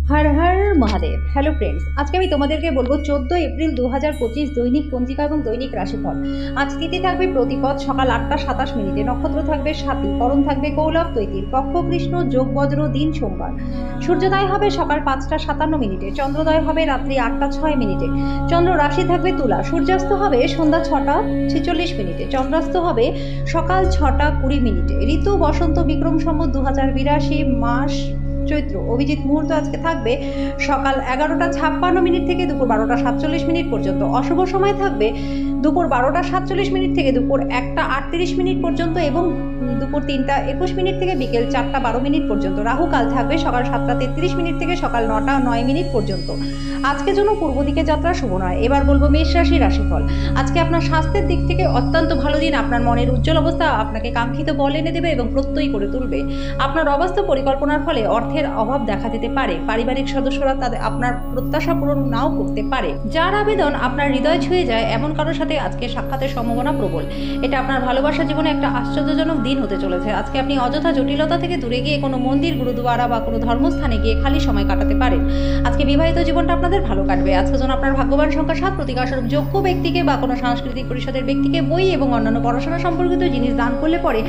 हर हर Mahadev. Hello friends, आज के तुम्हादेरके बोलबो 14 एप्रिल 2025 दैनिक पंजिका और दैनिक राशिफल। आज तिथि থাকবে প্রতিপদ সকাল 8টা 27 মিনিটে, নক্ষত্র থাকবে সাথী, করণ থাকবে কৌলভ তৈতির, পক্ষ কৃষ্ণ, যোগ বজ্র, দিন সোমবার। সূর্যোদয় হবে সকাল 5টা 57 মিনিটে, চন্দ্রোদয় হবে রাত্রি 8টা 6 মিনিটে, চন্দ্র রাশি থাকবে তুলা, সূর্যাস্ত হবে সন্ধ্যা 6টা 46 মিনিটে, চন্দ্রাস্ত হবে সকাল 6টা 20 মিনিটে। ঋতু বসন্ত, বিক্রম সম্বত 2082, মাস চৈত্র। অভিজিৎ মুহূর্ত আজকে থাকবে সকাল 11টা 56 মিনিট থেকে দুপুর 12টা 47 মিনিট পর্যন্ত। অশুভ সময় থাকবে দুপুর 12টা 47 মিনিট থেকে দুপুর 1টা 38 মিনিট পর্যন্ত এবং দুপুর 3টা 21 মিনিট থেকে বিকেল 4টা 12 মিনিট পর্যন্ত। রাহুকাল থাকবে সকাল 7টা 33 মিনিট থেকে সকাল 9টা 9 মিনিট পর্যন্ত। আজকের জন্য পূর্ব দিকে যাত্রা শুভ নয়। এবার বলবো মেষ রাশির রাশিফল। আজকে আপনার স্বাস্থ্যের দিক থেকে অত্যন্ত ভালো দিন। আপনার মনের উজ্জ্বল অবস্থা আপনাকে কাঙ্ক্ষিত বল এনে দেবে এবং প্রত্যয়ী করে তুলবে। আপনার অবাস্তব পরিকল্পনার ফলে অর্থের অভাব দেখা দিতে পারে। পারিবারিক সদস্যরা তাদের আপনার প্রত্যাশা পূরণ নাও করতে পারে। যার আবেদন আপনার হৃদয় ছুঁয়ে যায় এমন কারোর সাথে আজকে সাক্ষাতের সম্ভাবনা প্রবল। এটা আপনার ভালোবাসা জীবনে একটা আশ্চর্যজনক দিন হতে চলেছে। আজকে আপনি অযথা জটিলতা থেকে দূরে গিয়ে কোনো মন্দির, গুরুদুয়ারা বা কোনো ধর্মস্থানে গিয়ে খালি সময় কাটাতে পারেন। আজকে বিবাহিত জীবনটা আপনাদের ভালো কাটবে। আজকে যেন আপনার ভাগ্যবান সংখ্যা 7, প্রতিকারস্বরূপ যোগ্য ব্যক্তিকে বা কোনো সাংস্কৃতিক পরিষদের ব্যক্তিকে বই এবং অন্যান্য পড়াশোনা সম্পর্কিত জিনিস দান করলে পরে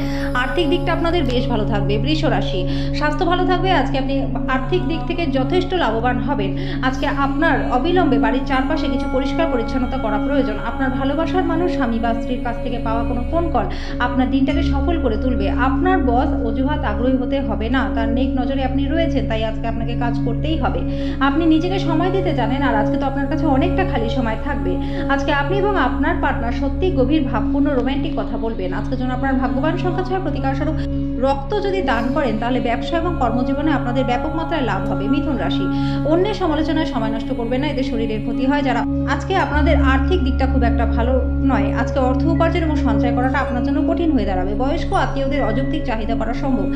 আর্থিক দিকটা আপনাদের বেশ ভালো থাকবে। বৃষ রাশি, স্বাস্থ্য ভালো থাকবে। আজকে আপনি আর্থিক দিক থেকে যথেষ্ট লাভবান হবেন। আজকে আপনার অবিলম্বে বাড়ির চারপাশে কিছু পরিষ্কার পরিচ্ছন্নতা করা প্রয়োজন। আপনার ভালোবাসার মানুষ, স্বামী বা স্ত্রীর কাছ থেকে পাওয়া কোনো ফোন কল আপনার দিনটাকে সফল করে তুলবে। আপনার বস অজুহাত আগ্রহী হতে হবে না, তার নেক নজরে আপনি রয়েছেন, তাই আজকে আপনাকে কাজ করতেই হবে। আপনি নিজেকে সময় দিতে জানেন আর আজকে তো আপনার কাছে অনেকটা খালি সময় থাকবে। আজকে আপনি এবং আপনার পার্টনার সত্যি গভীর ভাবপূর্ণ রোমান্টিক কথা বলবেন। আজকের জন্য আপনার ভাগ্যবান সংখ্যা 6, প্রতিকারস্বরূপ রক্ত যদি দান করেন তাহলে ব্যবসা এবং কর্মজীবনে আপনাদের ব্যাপক মাত্রায় লাভ হবে। মিথুন রাশি, অন্যের সমালোচনায় সময় নষ্ট করবেন না, এতে শরীরের ক্ষতি হয়। যারা আজকে আপনাদের আর্থিক দিকটা খুব একটা ভালো নয়। আজকে অর্থ উপার্জন এবং সঞ্চয় করাটা আপনার জন্য কঠিন হয়ে দাঁড়াবে। বয়স্ক আত্মীয়দের অযৌক্তিক চাহিদা করা সম্ভব।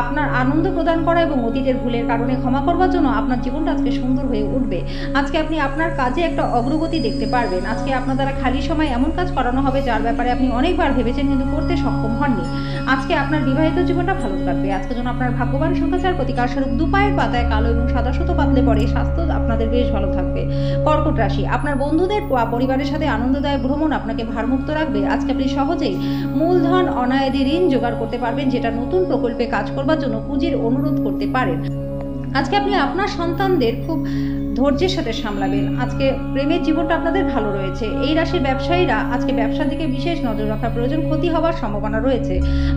আপনার আনন্দ প্রদান করা এবং অতীতের ভুলের কারণে ক্ষমা করবার জন্য আপনার জীবনটা আজকে সুন্দর হয়ে উঠবে। আজকে আপনি আপনার কাজে একটা অগ্রগতি দেখতে পারবেন। আজকে আপনার দ্বারা খালি সময় এমন কাজ করানো হবে যার ব্যাপারে আপনি অনেকবার ভেবেছেন কিন্তু করতে সক্ষম হননি। আজকে আপনার বিবাহিত জীবনটা ভালো কাটবে। আজকের জন্য আপনার ভাগ্যবান সংখ্যা 4, প্রতিকারস্বরূপ দুপায়ের পাতায় কালো এবং সাদা সুতো পাতলে পরে স্বাস্থ্য আপনাদের বেশ ভালো থাকবে। কর্কট রাশি, আপনার বন্ধুদের পরিবারের সাথে আনন্দদায়ক ভ্রমণ আপনাকে ভারমুক্ত রাখবে। আজকে আপনি সহজেই মূলধন অনায়াদি ঋণ জোগাড় করতে পারবেন, যেটা নতুন প্রকল্পে কাজ করবার জন্য পুঁজির অনুরোধ করতে পারেন। আজকে আপনি আপনার সন্তানদের খুব ধৈর্যের সাথে সামলাবেন। আজকে প্রেমের জীবনটা আপনাদের ভালো রয়েছে। এই রাশির ব্যবসায়ীরা আজকে ব্যবসার দিকে বিশেষ নজর রাখা প্রয়োজন, ক্ষতি হওয়ার সম্ভাবনা রয়েছে।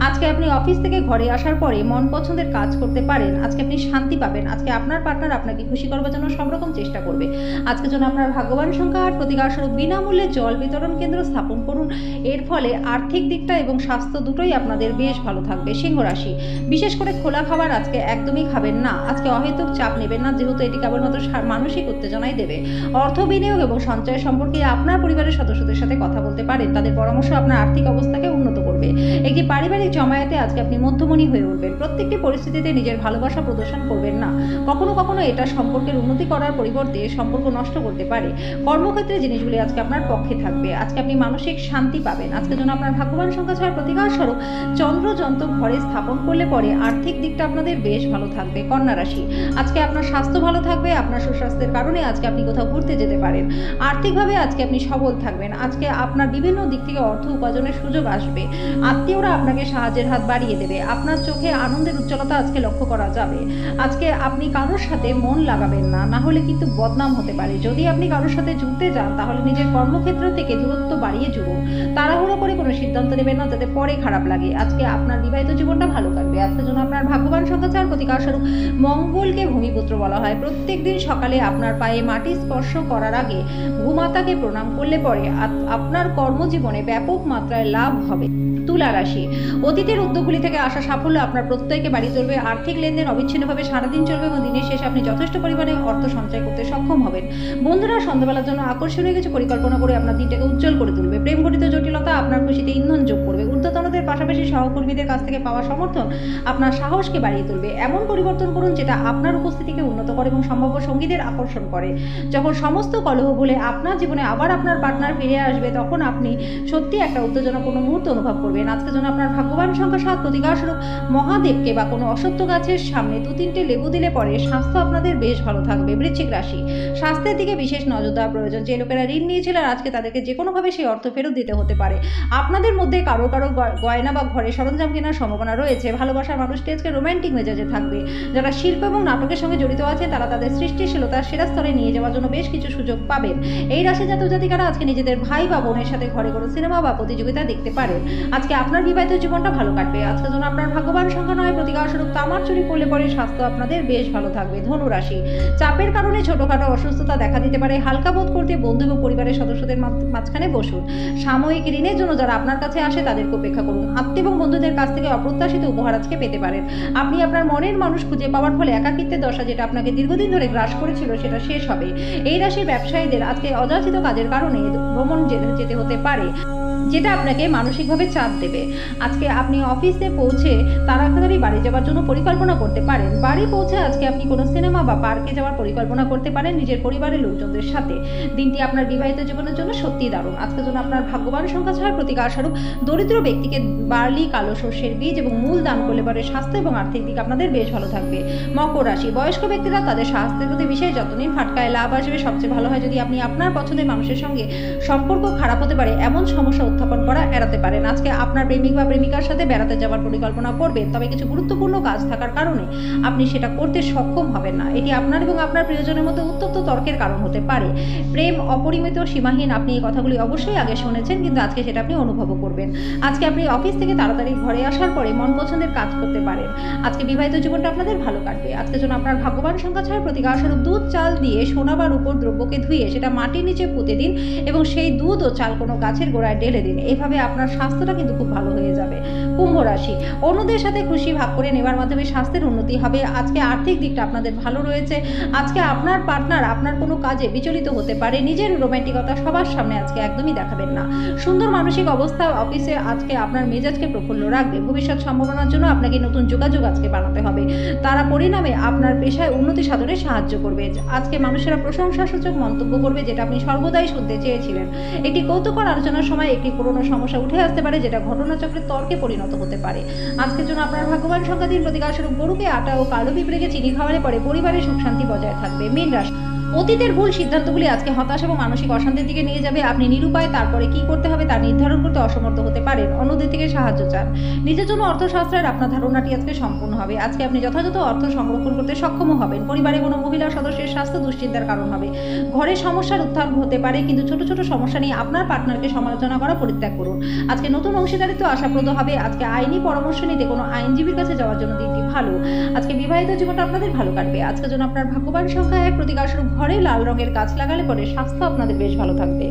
আজকে আপনি অফিস থেকে ঘরে আসার পরে মন পছন্দের কাজ করতে পারেন। আজকে আপনি শান্তি পাবেন। আজকে আপনার পার্টনার আপনাকে খুশি করবার জন্য সব রকম চেষ্টা করবে। আজকের জন্য আপনার ভাগ্যবান সংখ্যা 8, প্রতিকারস্বরূপ বিনামূল্যে জল বিতরণ কেন্দ্র স্থাপন করুন। এর ফলে আর্থিক দিকটা এবং স্বাস্থ্য দুটোই আপনাদের বেশ ভালো থাকবে। সিংহ রাশি, বিশেষ করে খোলা খাবার আজকে একদমই খাবেন না। আজকে অহেতুক চাপ নেবেন না, যেহেতু এটি কেবলমাত্র মানসিক উত্তেজনাই দেবে। অর্থ বিনিয়োগ এবং সঞ্চয় সম্পর্কে আপনার পরিবারের সদস্যদের সাথে কথা বলতে পারেন। তাদের পরামর্শ আপনার আর্থিক অবস্থাকে উন্নত করবে। একটি পারিবারিক জমায়েতে আজকে আপনি মধ্যমণি হয়ে উঠবেন। প্রত্যেকটি পরিস্থিতিতে নিজের ভালোবাসা প্রদর্শন করবেন না। কখনো কখনো এটা সম্পর্কের উন্নতি করার পরিবর্তে সম্পর্ক নষ্ট করতে পারে। কর্মক্ষেত্রে জিনিসগুলি আজকে আপনার পক্ষে থাকবে। আজকে আপনি মানসিক শান্তি পাবেন। আজকের জন্য আপনার ভাগ্যবান সংখ্যা 6, প্রতিকারস্বরূপ চন্দ্রযন্ত্র ঘরে স্থাপন করলে পরে আর্থিক দিকটা আপনাদের বেশ ভালো থাকবে। কন্যা রাশি, আজকে আপনার স্বাস্থ্য ভালো থাকবে। আপনার সুস্বাস্থ্যের কারণে আজকে আপনি কোথাও ঘুরতে যেতে পারেন। আর্থিকভাবে আজকে আপনি সবল থাকবেন। আজকে আপনার বিভিন্ন দিক থেকে অর্থ উপার্জনের সুযোগ আসবে। আত্মীয়রা আপনাকে সাহায্যের হাত বাড়িয়ে দেবে। আপনার চোখে আনন্দের উজ্জ্বলতা আজকে লক্ষ্য করা যাবে। আজকে আপনি কারোর সাথে মন লাগাবেন না, না হলে কিন্তু বদনাম হতে পারে। যদি আপনি কারোর সাথে জুড়তে যান তাহলে নিজের কর্মক্ষেত্র থেকে দূরত্ব বাড়িয়ে জুড়ুন। তাড়াহুড়ো করে কোনো সিদ্ধান্ত নেবেন না যাতে পরে খারাপ লাগে। আজকে আপনার বিবাহিত জীবনটা ভালো কাটবে। আজকের জন্য আপনার ভাগ্যবান সংখ্যা 4, প্রতিকারস্বরূপ মঙ্গলকে ভূমিপুত্র বলা হয়। প্রত্যেকদিন সকালে আপনার পায়ে মাটি স্পর্শ করার আগে ভূমাতাকে প্রণাম করলে পরে আপনার কর্মজীবনে ব্যাপক মাত্রায় লাভ হবে। তুলা রাশি, অতীতের উদ্যোগগুলি থেকে আসা সাফল্য আপনার প্রত্যয়কে বাড়িয়ে তুলবে। আর্থিক লেনদেন অবিচ্ছিন্নভাবে সারাদিন চলবে এবং দিনের শেষে আপনি যথেষ্ট পরিমাণে অর্থ সঞ্চয় করতে সক্ষম হবেন। বন্ধুরা সন্ধ্যাবেলার জন্য আকর্ষণীয় কিছু পরিকল্পনা করে আপনার দিনটাকে উজ্জ্বল করে তুলবে। প্রেম ঘটিত জটিলতা আপনার খুশিতে ইন্ধন যোগ করবে। ঊর্ধ্বতনদের পাশাপাশি সহকর্মীদের কাছ থেকে পাওয়া সমর্থন আপনার সাহসকে বাড়িয়ে তুলবে। এমন পরিবর্তন করুন যেটা আপনার উপস্থিতিকে উন্নত করে এবং সম্ভাব্য সঙ্গীদের আকর্ষণ করে। যখন সমস্ত কলহ ভুলে আপনার জীবনে আবার আপনার পার্টনার ফিরে আসবে তখন আপনি সত্যি একটা উত্তেজনাপূর্ণ মুহূর্ত অনুভব করবেন। পারেন। আজকের জন্য আপনার ভাগ্যবান সংখ্যা 7, প্রতিকার স্বরূপ মহাদেবকে বা কোনো অসত্য গাছের সামনে 2-3টে লেবু দিলে পরে স্বাস্থ্য আপনাদের বেশ ভালো থাকবে। বৃশ্চিক রাশি, স্বাস্থ্যের দিকে বিশেষ নজর দেওয়া প্রয়োজন। যে লোকেরা ঋণ নিয়েছিল আজকে তাদেরকে যে কোনোভাবে সেই অর্থ ফেরত দিতে হতে পারে। আপনাদের মধ্যে কারো গয়না বা ঘরে সরঞ্জাম কেনার সম্ভাবনা রয়েছে। ভালোবাসার মানুষটি আজকে রোমান্টিক মেজাজে থাকবে। যারা শিল্প এবং নাটকের সঙ্গে জড়িত আছে তারা তাদের সৃষ্টিশীলতা সেরা স্তরে নিয়ে যাওয়ার জন্য বেশ কিছু সুযোগ পাবেন। এই রাশি জাতক জাতিকারা আজকে নিজেদের ভাই বা বোনের সাথে ঘরে কোনো সিনেমা বা প্রতিযোগিতা দেখতে পারেন। আজকে আপনার বিবাহিত জীবনটা ভালো কাটবে। আজকের জন্য আপনার ভাগ্যবান সংখ্যা 9, প্রতিকার স্বরূপ তামার চুরি করলে পরে স্বাস্থ্য আপনাদের বেশ ভালো থাকবে। ধনু রাশি, চাপের কারণে ছোটখাটো অসুস্থতা দেখা দিতে পারে। হালকা বোধ করতে বন্ধু এবং পরিবারের সদস্যদের মাঝখানে বসুন। সাময়িক ঋণের জন্য যারা আপনার কাছে আসে তাদেরকে উপেক্ষা করুন। আত্মীয় এবং বন্ধুদের কাছ থেকে অপ্রত্যাশিত উপহার আজকে পেতে পারেন। আপনি আপনার মনের মানুষ খুঁজে পাওয়ার ফলে একাকিত্বের দশা যেটা আপনাকে দীর্ঘদিন ধরে গ্রাস করেছিল সেটা শেষ হবে। এই রাশির ব্যবসায়ীদের আজকে অযাচিত কাজের কারণে ভ্রমণ যেতে হতে পারে, যেটা আপনাকে মানসিকভাবে চাপ দেবে। আজকে আপনি অফিসে পৌঁছে তাড়াতাড়ি বাড়ি যাওয়ার জন্য পরিকল্পনা করতে পারেন। বাড়ি পৌঁছে আজকে আপনি কোনো সিনেমা বা পার্কে যাওয়ার পরিকল্পনা করতে পারেন নিজের পরিবারের লোকজনদের সাথে। দিনটি আপনার বিবাহিত জীবনের জন্য সত্যিই দারুণ। আজকের জন্য আপনার ভাগ্যবান সংখ্যা 6, প্রতিকার স্বরূপ দরিদ্র ব্যক্তিকে বার্লি, কালো সর্ষের বীজ এবং মূল দান করলে পরে স্বাস্থ্য এবং আর্থিক দিক আপনাদের বেশ ভালো থাকবে। মকর রাশি, বয়স্ক ব্যক্তিরা তাদের স্বাস্থ্যের প্রতি বিশেষ যত্ন নিন। ফাটকায় লাভ আসবে। সবচেয়ে ভালো হয় যদি আপনি আপনার পছন্দের মানুষের সঙ্গে সম্পর্ক খারাপ হতে পারে এমন সমস্যা উত্থাপন করা এড়াতে পারেন। আজকে আপনার প্রেমিক বা প্রেমিকার সাথে বেড়াতে যাওয়ার পরিকল্পনা করবেন, তবে কিছু গুরুত্বপূর্ণ কাজ থাকার কারণে আপনি সেটা করতে সক্ষম হবেন না। এটি আপনার এবং আপনার প্রিয়জনের মধ্যে উত্তপ্ত তর্কের কারণ হতে পারে। প্রেম অপরিমিত, সীমাহীন। আপনি এই কথাগুলি অবশ্যই আগে শুনেছেন, কিন্তু আজকে সেটা আপনি অনুভবও করবেন। আজকে আপনি অফিস থেকে তাড়াতাড়ি ঘরে আসার পরে মন পছন্দের কাজ করতে পারেন। আজকে বিবাহিত জীবনটা আপনাদের ভালো কাটবে। আজকের জন্য আপনার ভাগ্যবান সংখ্যা 6, প্রতিকার স্বরূপ দুধ চাল দিয়ে সোনা বা রূপোর দ্রব্যকে ধুয়ে সেটা মাটির নিচে পুঁতে দিন এবং সেই দুধ ও চাল কোনো গাছের গোড়ায় ঢেলে দিন। এইভাবে আপনার স্বাস্থ্যটা কিন্তু খুব ভালো হয়ে যাবে। কুম্ভ রাশি, অন্যদের সাথে খুশি ভাগ করে নেওয়ার মাধ্যমে স্বাস্থ্যের উন্নতি হবে। আজকে আর্থিক দিকটা আপনাদের ভালো রয়েছে। আজকে আপনার পার্টনার আপনার কোনো কাজে বিচলিত হতে পারে। নিজের রোমান্টিকতা সবার সামনে আজকে একদমই দেখাবেন না। সুন্দর মানসিক অবস্থা অফিসে আজকে আপনার মেজাজকে প্রফুল্ল রাখবে। ভবিষ্যৎ সম্ভাবনার জন্য আপনাকে নতুন যোগাযোগ আজকে বানাতে হবে। তারা পরিণামে আপনার পেশায় উন্নতি সাধনে সাহায্য করবে। আজকে মানুষেরা প্রশংসাসূচক মন্তব্য করবে, যেটা আপনি সর্বদাই শুনতে চেয়েছিলেন। একটি কৌতুকর আলোচনার সময় একটি পুরনো সমস্যা উঠে আসতে পারে, যেটা ঘটনাচক্রের তর্কে পরিণত হতে পারে। আজকের জন্য আপনার ভাগ্যবান সংখ্যা 3, প্রতিকার স্বরূপ গরুকে আটা ও কালো পিঁপড়েকে চিনি খাওয়ালে পরে পরিবারের সুখ শান্তি বজায় থাকবে। মীন রাশি, অতীতের ভুল সিদ্ধান্তগুলি আজকে হতাশ এবং মানসিক অশান্তির দিকে নিয়ে যাবে। আপনি নিরুপায় তারপরে কি করতে হবে তা নির্ধারণ করতে অসমর্থ হতে পারেন। অন্যদের থেকে সাহায্য চান। নিজের জন্য অর্থশাস্ত্রের আপনার ধারণাটি আজকে সম্পূর্ণ হবে। আজকে আপনি যথাযথ অর্থ সংরক্ষণ করতে সক্ষম হবেন। পরিবারে কোনো মহিলা সদস্যের স্বাস্থ্য দুশ্চিন্তার কারণ হবে। ঘরে সমস্যার উত্থান হতে পারে, কিন্তু ছোট ছোট সমস্যা নিয়ে আপনার পার্টনারকে সমালোচনা করা পরিত্যাগ করুন। আজকে নতুন অংশীদারিত্ব আশাপ্রদ হবে। আজকে আইনি পরামর্শ নিতে কোনো আইনজীবীর কাছে যাওয়ার জন্য দিনটি ভালো। আজকে বিবাহিত জীবনটা আপনাদের ভালো কাটবে। আজকের জন্য আপনার ভাগ্যবান সংখ্যা 1, প্রতিকার স্বরূপ ঘরে লাল রঙের গাছ লাগালে পরে স্বাস্থ্য আপনাদের বেশ ভালো থাকবে।